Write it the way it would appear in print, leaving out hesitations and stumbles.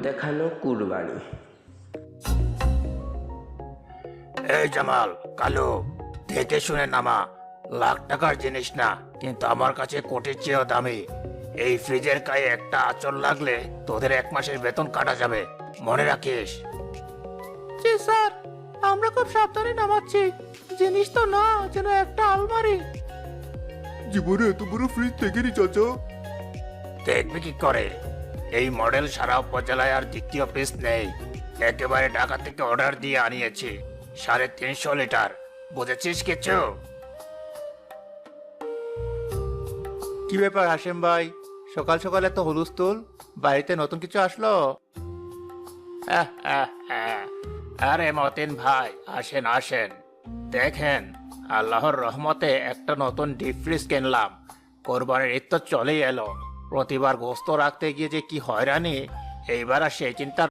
দেখানো কুরবানি। এই জামাল, কালু, দেখে শুনে নামা। লাখ টাকার জিনিস না, কিন্তু আমার কাছে কোটির চেয়েও দামি। এই ফ্রিজের গায়ে একটা আঁচড় লাগলে তোদের 1 মাসের বেতন কাটা যাবে, মনে রাখিস। জি স্যার, আমরা খুব সাবধানে নামাচ্ছি। জিনিস তো না, যেন একটা আলমারি। জীবনে এত বড় ফ্রিজ দেখেনি চাচা। দেখবি কি করে, এই মডেল সারা উপজেলায় আর দ্বিতীয় পিস নেই। একেবারে ঢাকা থেকে অর্ডার দিয়ে আনিয়েছি, 350 লিটার। বুঝেছিস কিছু? কি ব্যাপার হাসেম ভাই, সকাল সকাল এত হুলস্থুল? বাড়িতে নতুন কিছু আসলো? আহ, আহ, আহ। আরে মতিন ভাই, আসেন আসেন। দেখেন, আল্লাহর রহমতে একটা নতুন ডিপ ফ্রিজ কিনলাম। কোরবানির ঈদ তো চলেই এলো। প্রতিবার গোস্ত রাখতে গিয়ে যে কি হয়রানি, এইবার আর সেই চিন্তা